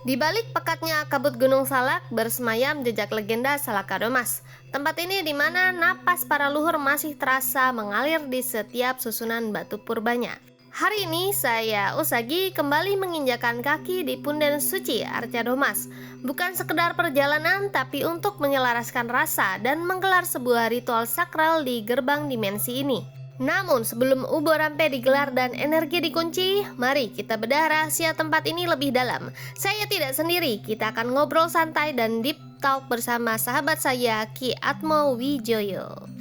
Di balik pekatnya kabut Gunung Salak bersemayam jejak legenda Salakadomas. Tempat ini di mana napas para luhur masih terasa mengalir di setiap susunan batu purbanya. Hari ini saya Usagi kembali menginjakan kaki di punden suci Arcadomas. Bukan sekedar perjalanan tapi untuk menyelaraskan rasa dan menggelar sebuah ritual sakral di gerbang dimensi ini. Namun sebelum Ubo Rampe digelar dan energi dikunci, mari kita bedah rahasia tempat ini lebih dalam. Saya tidak sendiri, kita akan ngobrol santai dan deep talk bersama sahabat saya Ki Atmo Wijoyo.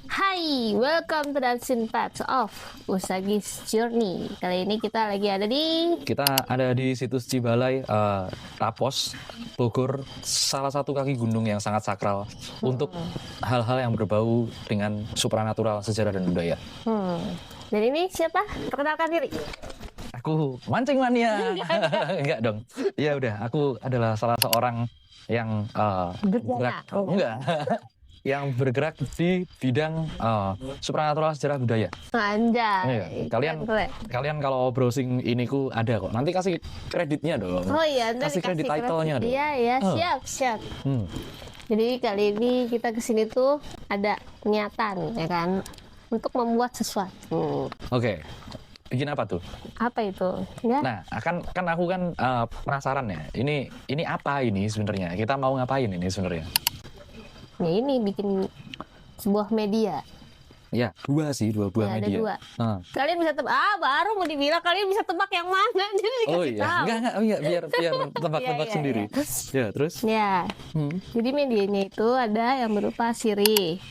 Hai, welcome to the Dancing Path of Usagi's Journey. Kali ini kita lagi ada di situs Cibalai, Tapos, Bogor, salah satu kaki gunung yang sangat sakral untuk hal-hal yang berbau dengan supranatural, sejarah dan budaya. Dan ini siapa? Perkenalkan diri. Aku mancing mania. Enggak dong. Ya udah, aku adalah salah seorang yang bergerak. Enggak. Yang bergerak di bidang supranatural sejarah budaya. Anjay. Iya. Kalian kalau browsing ini ku ada kok. Nanti kasih kreditnya dong. Oh iya, kasih kredit title-nya dong. Iya, siap. Jadi kali ini kita kesini tuh ada niatan ya kan untuk membuat sesuatu. Oke. Bikin apa tuh? Apa itu? Ya. Nah, kan aku kan penasaran ya. Ini apa ini sebenarnya? Kita mau ngapain ini sebenarnya? Ya ini bikin sebuah media. Ya, dua buah ya, media. Ada dua. Kalian bisa tebak. Baru mau dibilang kalian bisa tebak yang mana. Jadi oh iya, enggak. Oh iya, biar tebak-tebak sendiri. Ya, terus? Ya. Jadi medianya itu ada yang berupa sirih.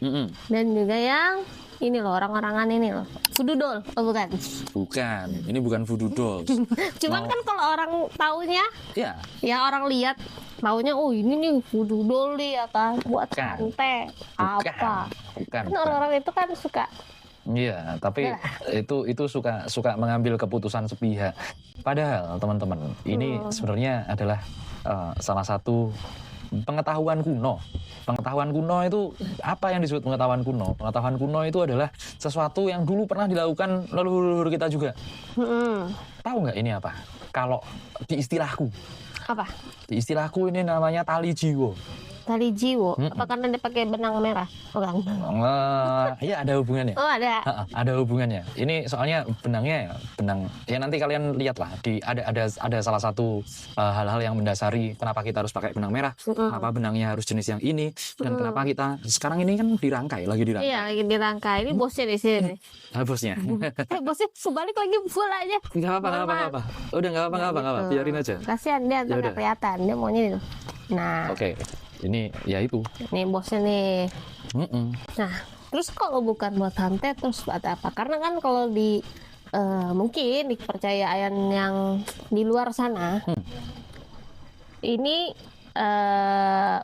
Dan juga yang ini loh, orang-orangan ini loh. Voodoo doll, oh bukan? Bukan, ini bukan voodoo doll. Cuman kan kalau orang taunya, ya orang lihat taunya, oh ini nih voodoo doll nih ya kan, buat santet. Apa? Bukan. Kan orang-orang itu kan suka. Iya, tapi itu suka mengambil keputusan sepihak. Padahal teman-teman, ini sebenarnya adalah salah satu pengetahuan kuno. Pengetahuan kuno itu apa yang disebut pengetahuan kuno? Pengetahuan kuno itu adalah sesuatu yang dulu pernah dilakukan leluhur kita juga. Tahu nggak ini apa? Kalau di istilahku. Apa? Di istilahku ini namanya tali jiwo. Tali jiwo? Apa karena dia pakai benang merah? Bukan? Iya, ada hubungannya. Oh, ada. Ada hubungannya. Ini soalnya benangnya benang. Ya nanti kalian lihat lah. Ada salah satu hal-hal yang mendasari kenapa kita harus pakai benang merah. Kenapa benangnya harus jenis yang ini. Dan kenapa kita sekarang ini kan dirangkai, lagi dirangkai. Iya, lagi dirangkai. Ini bosnya di sini. Bosnya. Bosnya sebalik lagi bolanya. Nggak apa-apa. Udah nggak apa-apa. Biarin aja. Kasihan dia nggak kelihatan. Dia maunya itu. Nah. Oke. Ini ya itu. Nih bosnya nih. Nah, terus kalau bukan buat santet terus buat apa? Karena kan kalau di mungkin di kepercayaan yang di luar sana, ini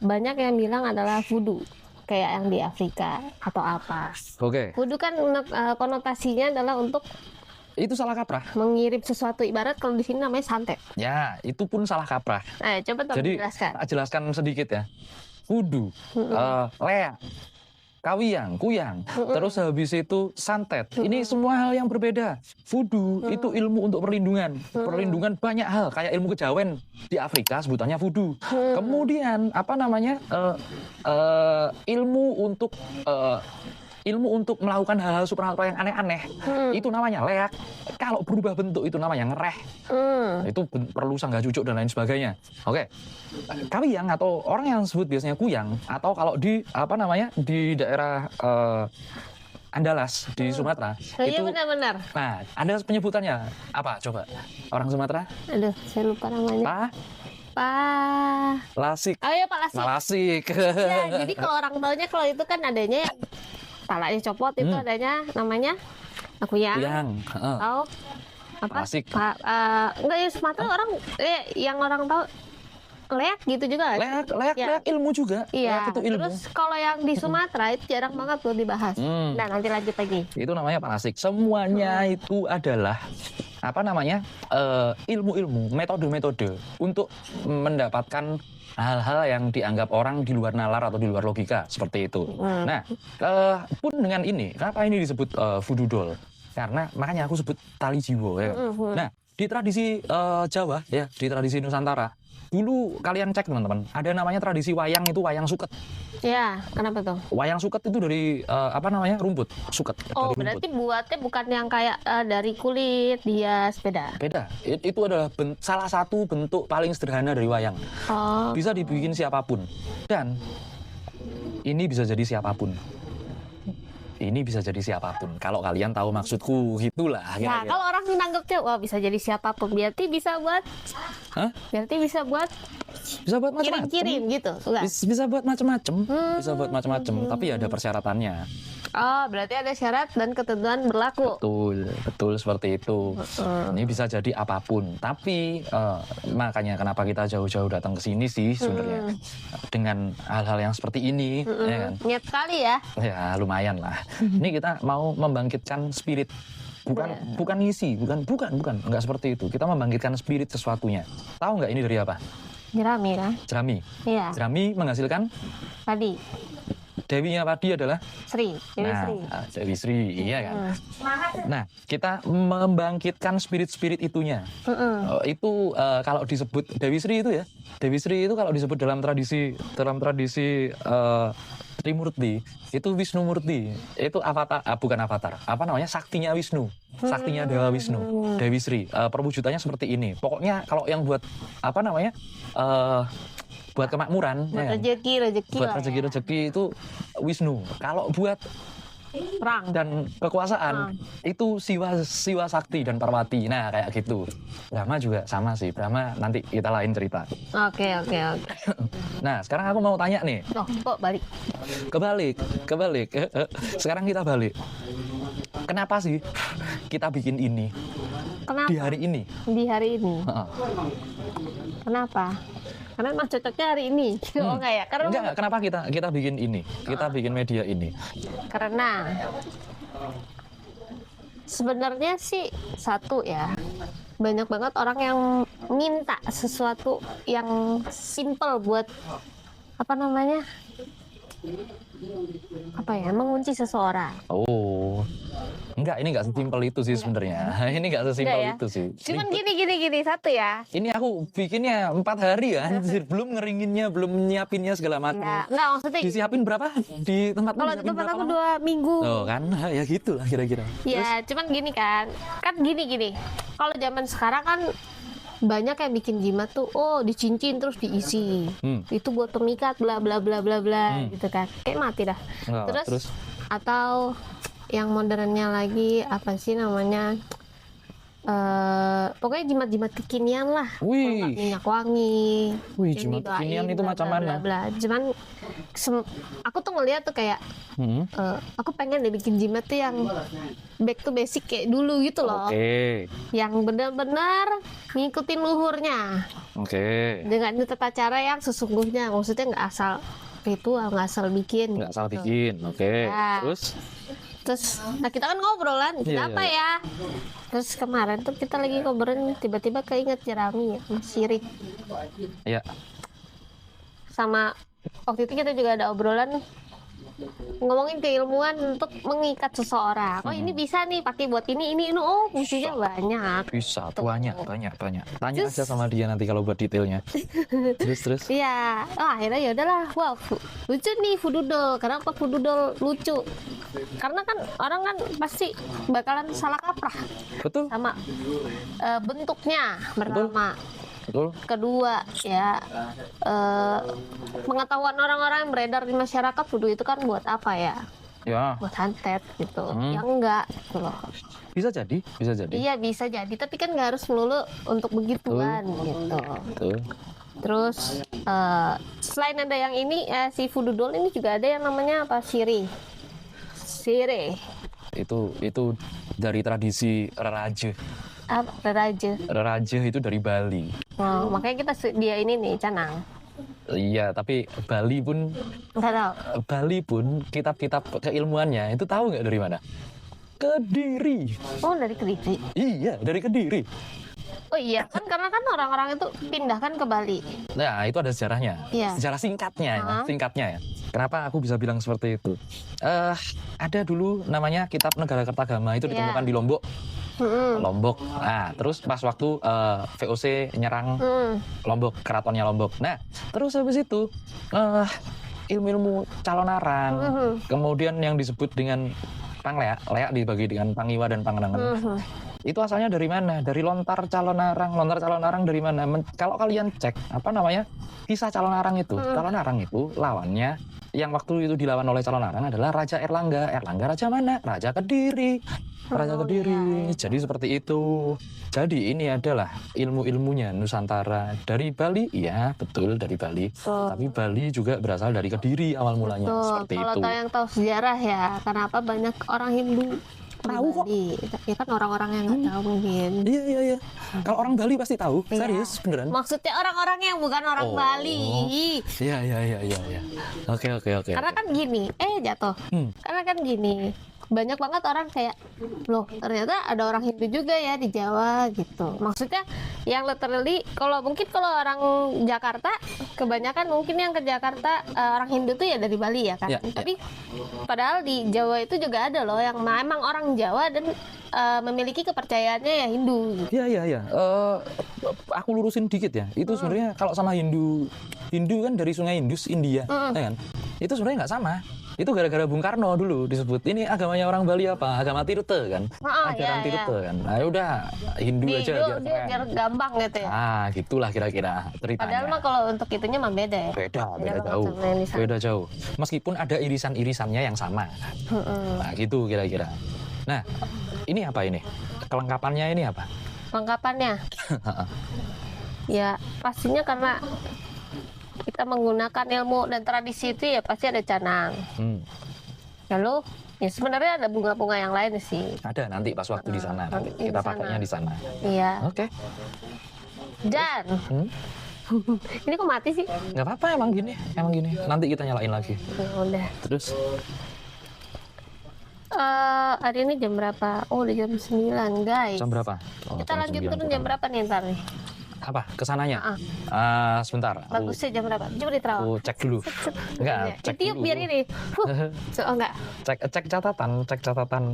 banyak yang bilang adalah voodoo, kayak yang di Afrika atau apa. Oke. Voodoo kan konotasinya adalah untuk itu salah kaprah. Mengirim sesuatu, ibarat kalau di sini namanya santet. Ya, itu pun salah kaprah. Coba Jadi, jelaskan. Jelaskan sedikit ya. Voodoo, leak, kuyang, terus habis itu santet. Ini semua hal yang berbeda. Voodoo itu ilmu untuk perlindungan. Perlindungan banyak hal, kayak ilmu kejawen di Afrika sebutannya voodoo. Kemudian ilmu untuk melakukan hal-hal supernatural yang aneh-aneh, itu namanya leak. Kalau berubah bentuk itu namanya ngereh. Itu perlu sanggah cucuk dan lain sebagainya. Oke. Kawiyang atau orang yang sebut biasanya kuyang, atau kalau di di daerah Andalas di Sumatera. Iya benar-benar. Nah, ada penyebutannya apa? Coba orang Sumatera. Aduh, saya lupa namanya. Pak Lasik. Oh iya, Pak Lasik. Lasik. Ya, jadi kalau orang taunya kalau itu kan adanya yang palanya copot, itu adanya namanya kuyang. Atau apa? Lasik. Enggak ya, Sumatera orang yang orang tahu leak gitu juga. Leak ilmu juga. Iya. Leak itu ilmu. Terus kalau yang di Sumatera itu jarang banget tuh dibahas. Nah, nanti lanjut lagi. Itu namanya parasik. Semuanya itu adalah ilmu-ilmu, metode-metode untuk mendapatkan hal-hal yang dianggap orang di luar nalar atau di luar logika seperti itu. Nah, pun dengan ini, kenapa ini disebut voodoo doll? Karena makanya aku sebut tali jiwa. Ya. Nah, di tradisi Jawa ya, di tradisi Nusantara, dulu kalian cek teman-teman, ada namanya tradisi wayang, itu wayang suket. Ya, kenapa tuh? Wayang suket itu dari rumput suket. Oh, berarti buatnya bukan yang kayak dari kulit dia beda. Itu adalah salah satu bentuk paling sederhana dari wayang. Bisa dibikin siapapun, dan ini bisa jadi siapapun. Kalau kalian tahu maksudku, gitulah. Nah, kalau orang nanggepnya, wah bisa jadi siapapun, berarti bisa buat, macam-macam. Kirim gitu, enggak? Bisa buat macam-macam. Tapi ada persyaratannya. Oh, berarti ada syarat dan ketentuan berlaku. Betul seperti itu. Ini bisa jadi apapun. Tapi makanya kenapa kita jauh-jauh datang ke sini sih sebenarnya, dengan hal-hal yang seperti ini. Ya kan? Niat kali ya? Ya lumayan lah. Ini kita mau membangkitkan spirit. Bukan ngisi, bukan, nggak seperti itu. Kita membangkitkan spirit sesuatunya. Tahu nggak ini dari apa? Jerami kan? Jerami. Iya. Jerami menghasilkan padi. Dewinya padi adalah Sri. Dewi Sri, iya kan. Nah, kita membangkitkan spirit itunya. Itu kalau disebut Dewi Sri itu ya. Dewi Sri itu kalau disebut dalam tradisi Trimurti, itu Wisnu Murti. Itu avatar, bukan avatar. Saktinya Wisnu. Saktinya Dewa Wisnu. Dewi Sri. Perwujudannya seperti ini. Pokoknya kalau yang buat buat kemakmuran, buat rezeki itu Wisnu. Kalau buat perang dan kekuasaan itu Siwa Sakti dan Parwati. Nah, kayak gitu. Brahma juga sama sih. Brahma nanti kita lain cerita. Oke. Nah, sekarang aku mau tanya nih. Kok balik? Kebalik. Sekarang kita balik. Kenapa sih kita bikin ini? Kenapa? Di hari ini. Kenapa? Karena emang cocoknya hari ini. Oh enggak ya? Enggak, kenapa kita bikin ini? Kita bikin media ini. Karena sebenarnya sih satu ya, banyak banget orang yang minta sesuatu yang simple buat mengunci seseorang. Oh, ini nggak sesimpel itu sih sebenarnya. Ini nggak sesimpel itu sih. Cuman gini satu ya. Ini aku bikinnya 4 hari ya, anjir. Belum ngeringinnya, belum nyiapinnya segala macam. Ya, enggak, maksudnya disiapin berapa di tempat? Kalau di tempat aku 2 minggu. Oh kan, ya gitulah kira-kira. Ya, cuman gini kan gini. Kalau zaman sekarang kan banyak yang bikin jimat tuh, dicincin terus diisi. Itu buat pemikat bla bla bla bla bla gitu kan. Kayak mati dah. Terus atau yang modernnya lagi apa sih namanya? Pokoknya jimat-jimat kekinian lah. Minyak wangi. Jimat kekinian itu macam mana? Cuman aku tuh ngeliat tuh kayak aku pengen deh bikin jimat tuh yang back to basic kayak dulu gitu loh. Yang benar-benar ngikutin luhurnya. Dengan tata cara yang sesungguhnya. Maksudnya nggak asal ritual, nggak asal bikin. Terus kita kan ngobrolan, apa ya? Terus kemarin tuh kita lagi ngobrolin, tiba-tiba keinget jerami ya, syirik. Iya. Sama waktu itu kita juga ada obrolan ngomongin keilmuan untuk mengikat seseorang. Ini bisa nih pakai buat ini. Fungsinya banyak. Bisa, banyak. Tanya aja sama dia nanti kalau buat detailnya. terus. Iya. Akhirnya ya udahlah. Wow, lucu nih voodoo doll. Kenapa voodoo doll lucu? Karena kan orang kan pasti bakalan salah kaprah. Betul. Sama bentuknya pertama. Betul. Kedua ya, pengetahuan orang-orang yang beredar di masyarakat voodoo itu kan buat apa ya? Buat santet gitu. Yang enggak gitu loh. Bisa jadi. Iya, bisa jadi, tapi kan nggak harus melulu untuk begituan gitu. Betul. Terus selain ada yang ini si voodoo doll ini juga ada yang namanya apa? Sire. Itu dari tradisi Raja. Raja. Raja itu dari Bali. Oh, makanya kita dia ini nih Canang. Iya, tapi Bali pun Nggak tahu. Bali pun kitab-kitab keilmuannya itu tahu nggak dari mana? Kediri. Oh, dari Kediri. Iya, dari Kediri. Oh iya, kan karena kan orang-orang itu pindahkan ke Bali. Nah, itu ada sejarahnya. Iya. Sejarah singkatnya ya, singkatnya ya. Kenapa aku bisa bilang seperti itu? Ada dulu namanya Kitab Negara Kertagama itu ditemukan di Lombok. Lombok. Nah, terus pas waktu VOC nyerang Lombok, keratonnya Lombok. Nah, terus habis itu ilmu-ilmu calon arang, kemudian yang disebut dengan pangleak, leak dibagi dengan pangiwa dan pangenangan. Itu asalnya dari mana? Dari lontar calon arang. Lontar calon arang dari mana? Kalau kalian cek kisah calon arang itu, calon arang itu lawannya yang waktu itu dilawan oleh calon arang adalah Raja Erlangga. Erlangga raja mana? Raja Kediri. Raja Kediri. Jadi seperti itu. Jadi ini adalah ilmu-ilmunya Nusantara dari Bali. Iya, betul dari Bali. Tapi Bali juga berasal dari Kediri awal mulanya. Seperti kalau itu. Kalau yang tahu sejarah ya, kenapa banyak orang Hindu tahu kok. Ya kan orang-orang yang nggak tahu mungkin. Iya. Kalau orang Bali pasti tahu. Serius, beneran. Maksudnya orang-orang yang bukan orang Bali. Iya. Oke. Karena kan gini, jatuh. Karena kan gini, banyak banget orang kayak, loh ternyata ada orang Hindu juga ya di Jawa gitu. Maksudnya yang literally, kalau orang Jakarta, kebanyakan mungkin yang ke Jakarta orang Hindu tuh ya dari Bali ya kan. Tapi padahal di Jawa itu juga ada loh yang memang orang Jawa dan memiliki kepercayaannya ya Hindu. Iya. Aku lurusin dikit ya. Itu sebenarnya kalau sama Hindu kan dari Sungai Indus, India, ya kan? Itu sebenarnya nggak sama. Itu gara-gara Bung Karno dulu disebut ini agamanya orang Bali apa? Agama Tirte kan? Ajaran Tirte kan. Nah, udah Hindu aja biar gampang gitu ya. Gitulah kira-kira ceritanya. Padahal mah kalau untuk itunya mah beda ya. Beda jauh. Meskipun ada irisan-irisannya yang sama. Nah, gitu kira-kira. Nah, ini apa ini? Kelengkapannya ini apa? Kelengkapannya? Ya, pastinya karena kita menggunakan ilmu dan tradisi itu ya pasti ada canang. Lalu ya sebenarnya ada bunga-bunga yang lain sih. Ada nanti pas waktu di sana. Kita pakainya di sana. Iya. Oke. Dan ini kok mati sih? Nggak apa-apa emang gini. Nanti kita nyalain lagi. Ya udah. Terus hari ini jam berapa? Oh, udah jam 9, guys. Jam berapa? Kita lanjut turun jam berapa nih ntar nih? Apa? Kesananya? Sebentar. Bagusnya jam berapa? Coba diterawang. Aku cek dulu. Enggak, cek tiup dulu. biar ini. Enggak. Cek catatan.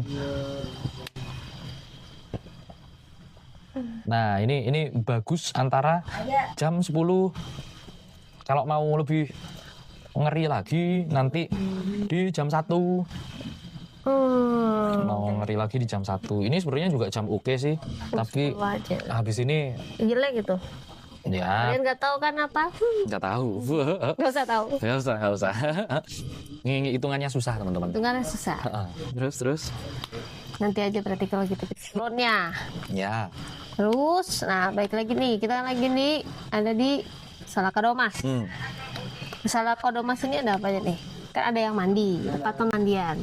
Nah, ini bagus antara jam 10. Kalau mau lebih ngeri lagi nanti di jam 1. Mau ngeri lagi di jam 1. Ini sebenarnya juga jam oke sih. Tapi habis ini jelek gitu. Ya. Kalian nggak tahu kan apa? Nggak tahu. Nggak usah tahu. Nggak usah. Ini hitungannya susah teman-teman. Hitungannya susah. Terus. Nanti aja berarti kalau gitu slotnya. Ya. Terus, nah baik lagi nih. Kita lagi nih ada di Salakadomas. Salakadomas ini ada apa aja nih? Kan ada yang mandi, tempat pemandian.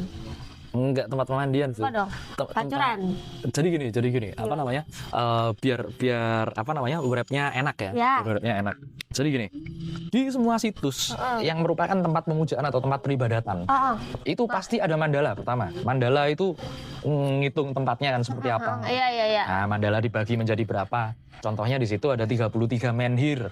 Enggak, tempat pemandian sih. Apa dong? Pancuran. Jadi gini. Apa namanya? Biar apa namanya? Urepnya enak ya. Urepnya enak. Jadi gini. Di semua situs yang merupakan tempat pemujaan atau tempat peribadatan, itu pasti ada mandala pertama. Mandala itu ngitung tempatnya kan seperti apa. Iya. Nah, mandala dibagi menjadi berapa? Contohnya di situ ada 33 menhir.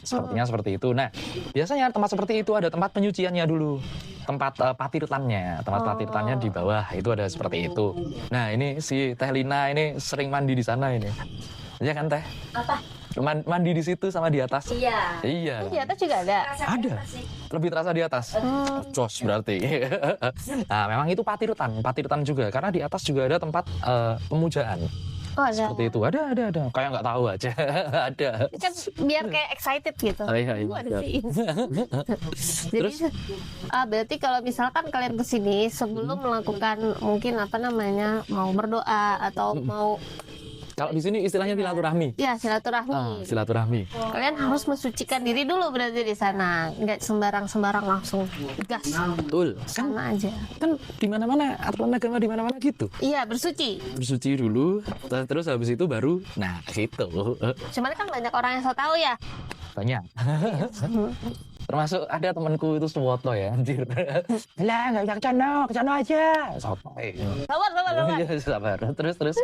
Sepertinya seperti itu. Nah, biasanya tempat seperti itu ada tempat penyuciannya dulu. Tempat patirtannya di bawah itu ada seperti itu. Nah, ini si Teh Lina ini sering mandi di sana ini. Iya kan, Teh? Apa? Mandi di situ sama di atas. Iya. Di atas juga ada. Ada. Lebih terasa di atas. Jos berarti. Nah, memang itu patirtan juga karena di atas juga ada tempat pemujaan. Oh, ada. Seperti itu. Ada. Kayak nggak tahu aja. Ada. Kan biar kayak excited gitu. Iya. Jadi berarti kalau misalkan kalian kesini sebelum melakukan mungkin mau berdoa atau mau Kalau di sini istilahnya silaturahmi. Ya, silaturahmi. Silaturahmi. Kalian harus mensucikan diri dulu berarti di sana, nggak sembarang langsung gas. Betul. Sama aja. Kan di mana-mana aturan agama di mana-mana gitu. Iya, bersuci. Bersuci dulu, terus habis itu baru, nah gitu. Cuman kan banyak orang yang so tahu ya. Banyak. Termasuk ada temanku itu Suwoto ya, anjir. Lah, nggak usah ke sana aja. Sotoy. Sabar. Iya, sabar. Terus.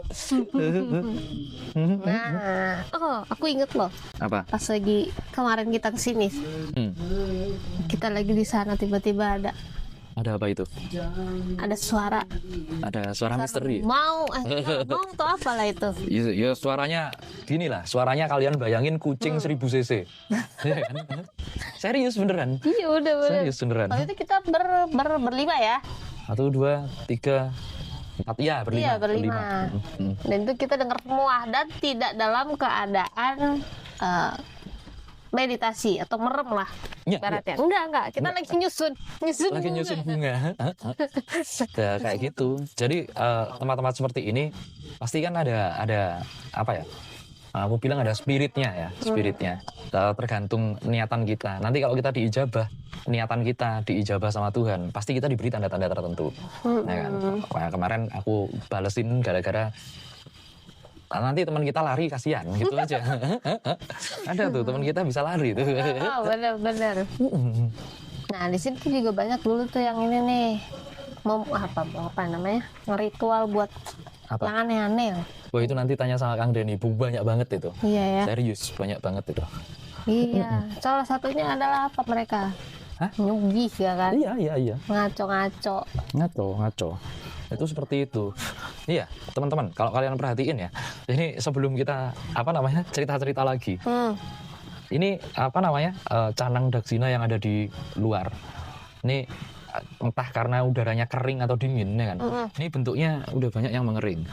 Nah, aku inget loh. Apa? Pas lagi kemarin kita kesini, kita lagi di sana tiba-tiba Ada apa itu? ada suara. Ada suara misteri. Mau atau apalah itu? Ya suaranya gini lah, suaranya kalian bayangin kucing 1000 cc. Iya kan? Serius beneran. Iya udah. Serius beneran. Waktu itu kita berlima ya. 1, 2, 3, 4, iya berlima. Iya berlima. Dan itu kita dengar semua dan tidak dalam keadaan meditasi atau merem lah. Ya, Baratnya. Enggak. Kita lagi nyusun lagi nyusun bunga. Ya, kayak gitu. Jadi tempat-tempat seperti ini pasti kan ada apa ya? Aku bilang ada spiritnya. Tergantung niatan kita. Nanti kalau kita diijabah, niatan kita diijabah sama Tuhan, pasti kita diberi tanda-tanda tertentu. Ya kan? Kayak kemarin aku balesin gara-gara nanti teman kita lari, kasihan gitu aja. Ada tuh teman kita bisa lari tuh. Oh, benar. Nah, di sini tuh juga banyak dulu tuh yang ini nih. Mau apa namanya? Ngeritual buat yang aneh-aneh. Wah, itu nanti tanya sama Kang Denny, banyak banget itu. Iya ya. Serius, banyak banget itu. Iya, salah satunya adalah apa mereka? Hah? Nyugih ya kan? Iya. Ngaco-ngaco. Ngaco. Itu seperti itu. Iya, teman-teman, kalau kalian perhatiin ya, ini sebelum kita cerita-cerita lagi. Ini canang daksina yang ada di luar. Ini entah karena udaranya kering atau dingin ya kan. Ini bentuknya udah banyak yang mengering.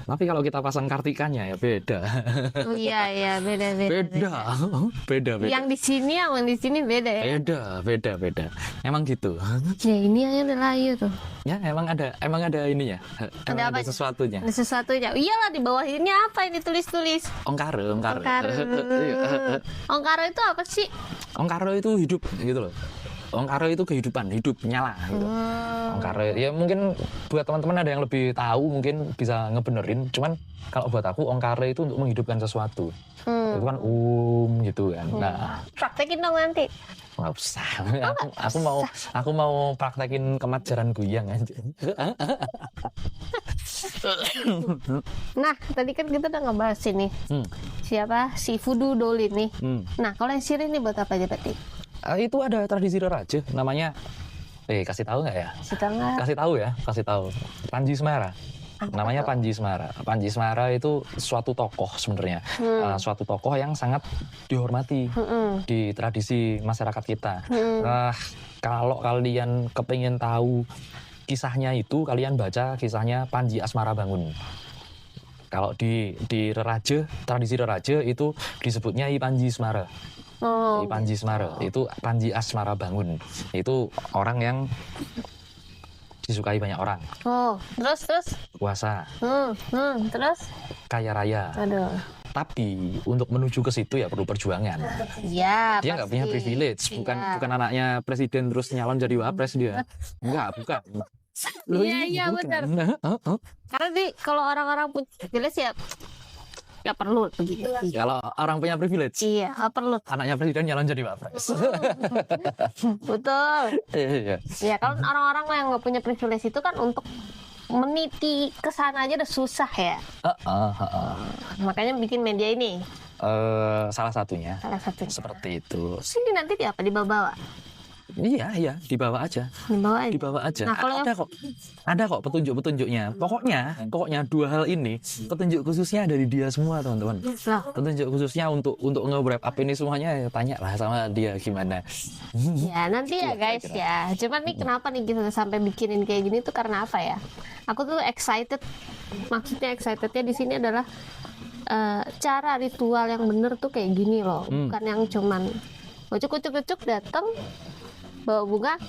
Tapi kalau kita pasang kartikanya ya beda. Oh iya, beda. Yang di sini sama di sini beda ya. Beda. Emang gitu. Ya ini yang udah layu tuh. Ya emang ada ininya. Ada sesuatunya. Ada sesuatunya. Iyalah, di bawah ini apa ini tulis-tulis? Ongkare. Ongkare itu apa sih? Ongkare itu hidup gitu loh. Ongkare itu kehidupan, hidup nyala gitu. Ongkare ya mungkin buat teman-teman ada yang lebih tahu mungkin bisa ngebenerin. Cuman kalau buat aku ongkare itu untuk menghidupkan sesuatu. Itu kan gitu kan. Nah, praktekin dong nanti. Nggak usah. Aku mau praktekin kemat jaran goyang aja. Nah, tadi kan kita udah ngebahas ini. Siapa si Voodoo Doll ini. Nah, kalau yang sirih ini buat apa aja berarti? Itu ada tradisi Raja namanya kasih tahu nggak ya? Kasih tahu. Panji Semara. Namanya Panji Semara. Panji Semara itu suatu tokoh sebenarnya. Suatu tokoh yang sangat dihormati di tradisi masyarakat kita. Kalau kalian kepingin tahu kisahnya itu, kalian baca kisahnya Panji Asmara Bangun. Kalau di Raja, tradisi Raja itu disebutnya I Panji Semara. I Panji Semara itu Panji Asmara Bangun. Itu orang yang disukai banyak orang. Terus? Puasa. Terus? Kaya raya. Aduh. Tapi untuk menuju ke situ ya perlu perjuangan. Iya. Dia nggak punya privilege, bukan anaknya presiden terus nyalon jadi wapres dia. Bukan. Iya benar. Karena kalau orang-orang punya privilege ya nggak perlu begitu. Kalau orang punya privilege, iya nggak perlu. Anaknya presiden nyalon jadi wapres. Betul. Iya. Ya kalau orang-orang yang nggak punya privilege itu kan untuk meniti kesana aja udah susah ya. Makanya bikin media ini. Salah satunya. Seperti itu. Sini nanti apa dibawa? Iya, dibawa aja. Nah, kalau ada kok petunjuk-petunjuknya. Pokoknya dua hal ini, petunjuk khususnya dari dia semua, teman-teman. Petunjuk khususnya untuk nge-wrap up ini semuanya, ya, tanya lah sama dia gimana. Ya, nanti ya guys ya. Cuman nih kenapa nih kita sampai bikinin kayak gini tuh karena apa ya? Aku tuh excited. Maksudnya excitednya di sini adalah cara ritual yang bener tuh kayak gini loh. Bukan yang cuman ucuk-ucuk datang bawa bunga,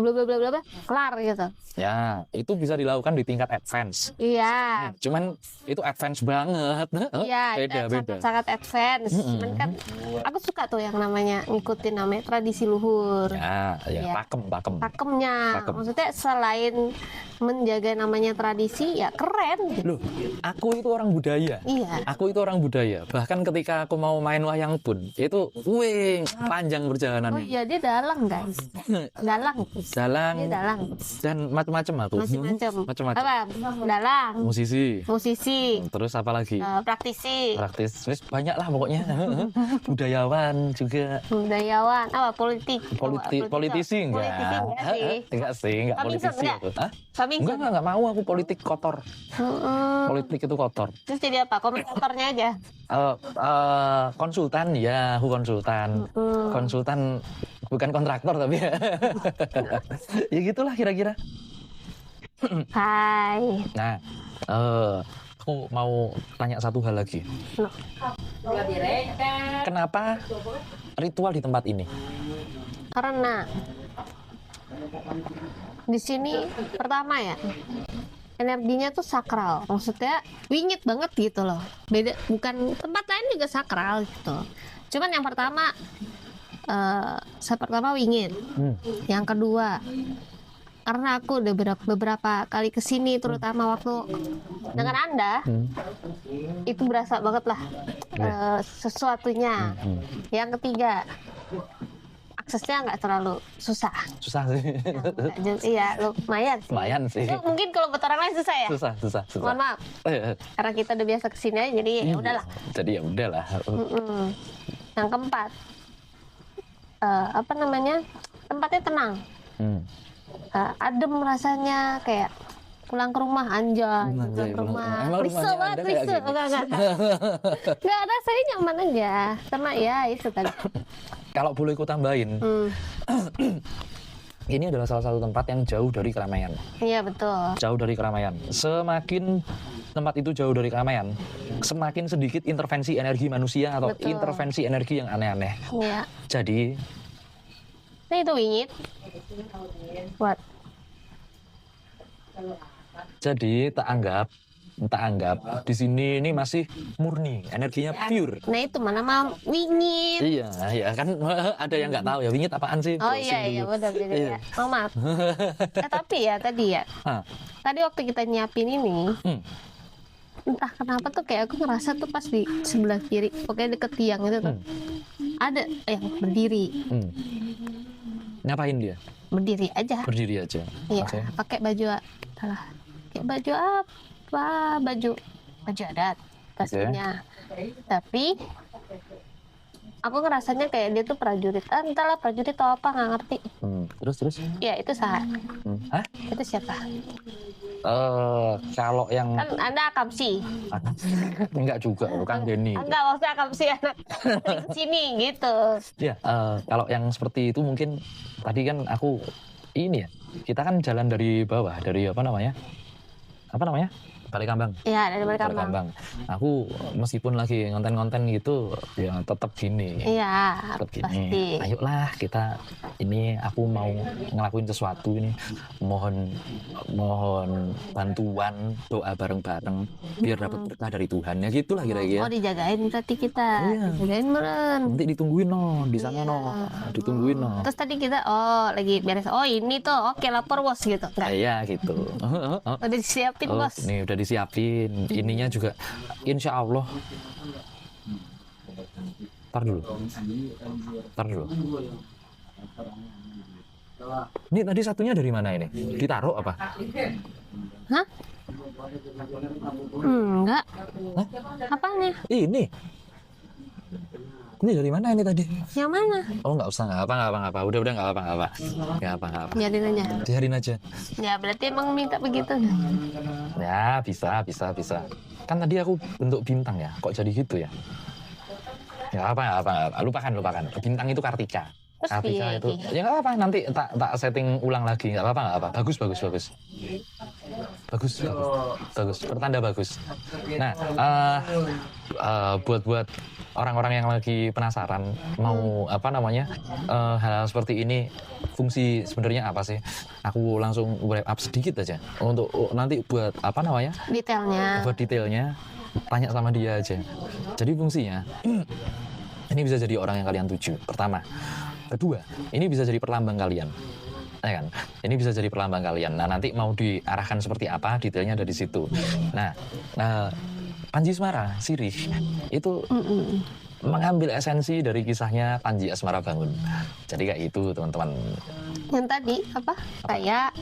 bla bla bla bla bla, kelar gitu. Ya, itu bisa dilakukan di tingkat advance. Iya. Cuman itu advance banget. Iya, Beda. sangat advance. Cuman kan aku suka tuh yang namanya ngikutin namanya tradisi luhur. Ya, Iya. pakem. Pakemnya. Pakem. Maksudnya selain menjaga namanya tradisi, ya keren gitu. Loh, aku itu orang budaya. Iya. Aku itu orang budaya. Bahkan ketika aku mau main wayang pun, itu panjang Oh perjalanannya. iya, dia dalang guys. Dalang. Dalang Dia dalang. dan macam-macam aku. Macam-macam. Apa? Dalang. Musisi. Terus apa lagi? Praktisi. Praktis. Terus banyak lah pokoknya. Budayawan juga. Budayawan. Apa? Politisi enggak? Politisi enggak sih. Enggak politisi aku. Hah? Enggak mau aku politik kotor. Politik itu kotor. Terus jadi apa? Komentatornya aja. Konsultan ya, aku konsultan. Konsultan bukan kontraktor tapi ya. Ya gitulah kira-kira. Hai. Nah, aku mau tanya satu hal lagi. Kenapa ritual di tempat ini? Karena di sini pertama ya, energinya tuh sakral, maksudnya wingit banget gitu loh. Beda, bukan tempat lain juga sakral gitu. Cuman yang pertama, wingit. Yang kedua, karena aku udah beberapa kali kesini, terutama waktu dengan Anda, itu berasa banget lah sesuatunya. Yang ketiga, aksesnya nggak terlalu susah sih. Iya, lumayan sih. Mungkin kalau buat orang lain susah ya. Susah. Mohon maaf, karena kita udah biasa kesini aja, jadi ya udahlah. Jadi ya udahlah. Yang keempat, tempatnya tenang, adem rasanya, kayak pulang ke rumah pulang ke rumah. Risau banget, nggak, rasanya nyaman aja, sama ya itu tadi. Kalau boleh ku tambahin, ini adalah salah satu tempat yang jauh dari keramaian. Iya betul. Jauh dari keramaian. Semakin tempat itu jauh dari keramaian, semakin sedikit intervensi energi manusia atau intervensi energi yang aneh-aneh. Iya. Jadi, nah itu wingit. Buat. Jadi tak anggap di sini ini masih murni, energinya pure. Nah itu mana mau wingit. Iya, ya kan ada yang nggak tahu ya wingit apaan sih. Oh iya benar. Ya. Maaf. Tapi ya tadi waktu kita nyiapin ini, entah kenapa tuh kayak aku ngerasa tuh pas di sebelah kiri, pokoknya deket tiang itu tuh ada yang berdiri. Ngapain dia? Berdiri aja. Iya. Okay. Pakai baju baju adat pastinya. Tapi aku ngerasanya kayak dia tuh prajurit. Entahlah prajurit atau apa, nggak ngerti. Terus? Ya itu sah. Hah? Itu siapa? Kalau yang kan Anda Akamsi. Enggak juga, bukan Denny. Enggak, maksudnya Akamsi anak sini gitu. Ya, kalau yang seperti itu mungkin tadi kan aku ini ya. Kita kan jalan dari bawah, dari apa namanya? Balai Kambang. Iya, dari Balai Kambang. Aku meskipun lagi ngonten-ngonten gitu, ya tetap gini. Iya, pasti. Ayolah kita ini, aku mau ngelakuin sesuatu ini. Mohon bantuan, doa bareng-bareng biar dapat berkah dari Tuhan. Ya gitulah kira-kira. Oh, dijagain berarti kita. Iya. Dijagain meren. Nanti ditungguin di sana ditungguin Terus tadi kita lagi beres. Oh, ini tuh. Oke, lapor bos gitu. Enggak. Iya, gitu. Udah disiapin bos. Nih udah disiapin, ininya juga insya Allah. Tar dulu. Ini tadi satunya dari mana ini? Ditaruh apa? Hah? Enggak. Hah? Apanya? Ini dari mana ini tadi? Yang mana? Oh nggak apa. Udah nggak apa. Biarin aja. Ya berarti emang minta begitu. Ya bisa. Kan tadi aku bentuk bintang ya. Kok jadi gitu ya? Ya apa. Lupakan. Bintang itu Kartika. Kartika itu. Ya nggak apa. Nanti tak setting ulang lagi. Nggak apa. Bagus. Bagus, bagus, pertanda bagus. Nah, buat orang-orang yang lagi penasaran mau apa namanya hal seperti ini, fungsi sebenarnya apa sih? Aku langsung wrap up sedikit aja untuk nanti buat apa namanya Detailnya. buat detailnya tanya sama dia aja. Jadi fungsinya ini bisa jadi orang yang kalian tuju. Pertama, kedua, ini bisa jadi perlambang kalian. Ya kan? Ini bisa jadi perlambang kalian. Nah, nanti mau diarahkan seperti apa, detailnya ada di situ. Nah, Panji Asmara, Sirih, itu mengambil esensi dari kisahnya Panji Asmara Bangun. Jadi kayak itu, teman-teman. Yang tadi apa? Kayak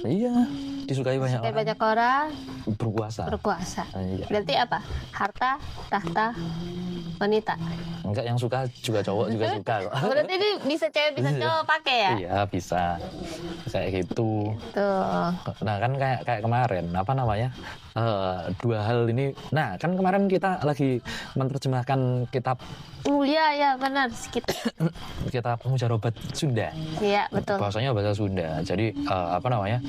Iya, disukai banyak kayak orang. banyak orang Berkuasa. Iya. Berarti apa? Harta, tahta, wanita. Enggak, yang suka juga cowok juga suka kok. Berarti ini bisa cewek bisa cowok pakai ya? Iya, bisa. Kayak gitu. Tuh. Nah, kan kayak kemarin apa namanya? Dua hal ini. Nah, kan kemarin kita lagi menerjemahkan kitab Iya benar. kitab Mujarobat Sunda. Iya betul. Bahasanya bahasa Sunda. Jadi apa namanya?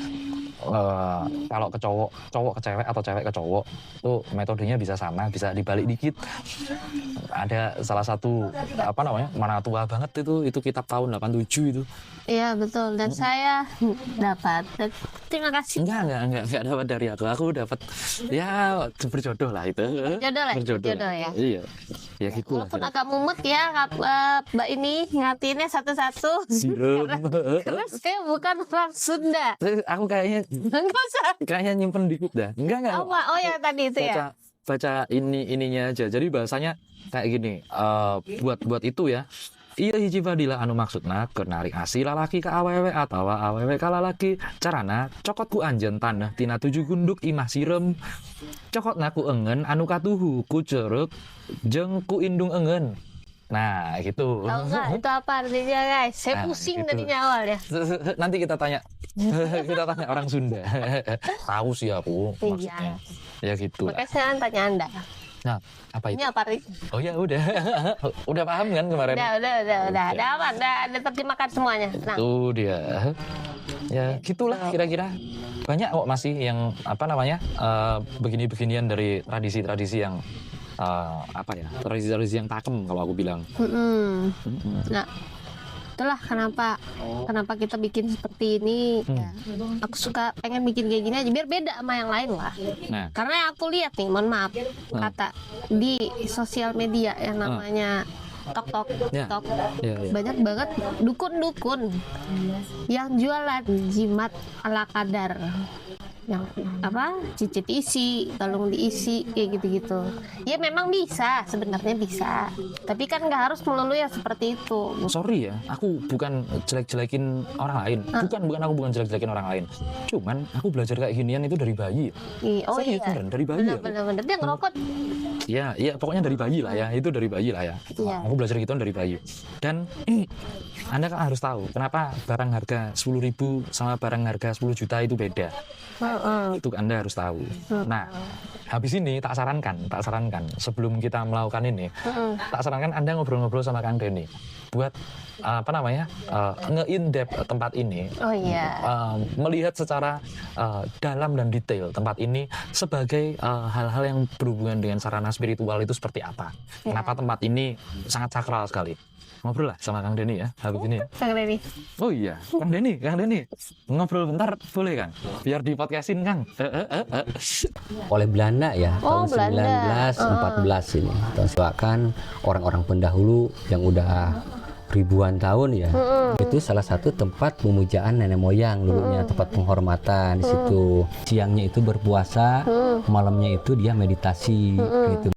Kalau ke cowok ke cewek atau cewek ke cowok itu metodenya bisa sama, bisa dibalik dikit. Ada salah satu apa namanya? Mana tua banget itu kitab tahun 87 itu. Iya betul. Dan saya dapat. Dan terima kasih. Enggak dapat dari aku. Aku dapat ya berjodoh lah itu. Jodoh ya. Iya. Ya gitu lah. Walaupun agak mumet ya, Mbak ini ngatinnya satu-satu. Siram. Karena saya bukan orang Sunda. Aku Enggak usah. kayaknya nyimpen dikit dah. Enggak. Oh ya tadi itu ya. Baca ininya aja. Jadi bahasanya kayak gini. Buat itu ya. Iya hiji fadilah anu maksudna keur narik asi lalaki ka awewe atawa awewe ka lalaki. Carana cokot ku anjeun tanah tina 7 gunduk imah sirem. Cokotna ku engen anu katuhu ku ceureup jeung ku indung engen. Nah, gitu. Tahu nggak itu apa artinya guys? Saya Nah, pusing gitu. tadinya awal ya. Nanti kita tanya orang Sunda. Tahu sih aku maksudnya. Ya gitu lah. Makanya saya tanya Anda. Nah, apa itu? Ini apa artinya? Oh ya udah. Udah paham kan kemarin? Udah. Ada apa? Ada terjemahkan semuanya. Nah, Itu dia. Ya gitulah kira-kira. Banyak kok masih yang apa namanya begini-beginian dari tradisi-tradisi yang apa ya, tradisi-tradisi yang pakem kalau aku bilang. Nah, itulah kenapa kita bikin seperti ini. Ya, aku suka pengen bikin kayak gini aja biar beda sama yang lain lah. Nah, Karena aku lihat nih, mohon maaf, kata di sosial media yang namanya TikTok, Ya. banyak banget dukun-dukun yang jualan jimat ala kadar, yang apa cicit isi, kalung diisi kayak gitu-gitu. Ya memang bisa, sebenarnya bisa, tapi kan nggak harus melulu ya seperti itu. sorry ya, aku bukan jelek-jelekin orang lain. Aku bukan jelek-jelekin orang lain. Cuman aku belajar kayak ginian itu dari bayi. Oh Serius, iya, beneran, dari bayi. bener-bener dia ngerokok. Iya, pokoknya dari bayi lah ya. Itu dari bayi lah ya. Iya. Aku belajar gituan dari bayi. Dan Anda kan harus tahu kenapa barang harga 10.000 sama barang harga 10 juta itu beda. Itu Anda harus tahu. Nah, habis ini tak sarankan sebelum kita melakukan ini, tak sarankan Anda ngobrol-ngobrol sama Kang Denny buat apa namanya nge-in-depth tempat ini. Oh iya. Melihat secara dalam dan detail tempat ini sebagai hal-hal yang berhubungan dengan sarana spiritual itu seperti apa. Kenapa tempat ini sangat sakral sekali. Ngobrol lah sama Kang Denny ya habis ini ya. Kang Denny. Oh iya, Kang Denny, ngobrol bentar boleh Kang? Biar di podcastin Kang. Oleh Belanda ya, Oh, tahun Belanda. 1914 ini. Bahkan orang-orang pendahulu yang udah ribuan tahun ya, itu salah satu tempat pemujaan nenek moyang dulunya, tempat penghormatan di situ. Siangnya itu berpuasa, malamnya itu dia meditasi gitu.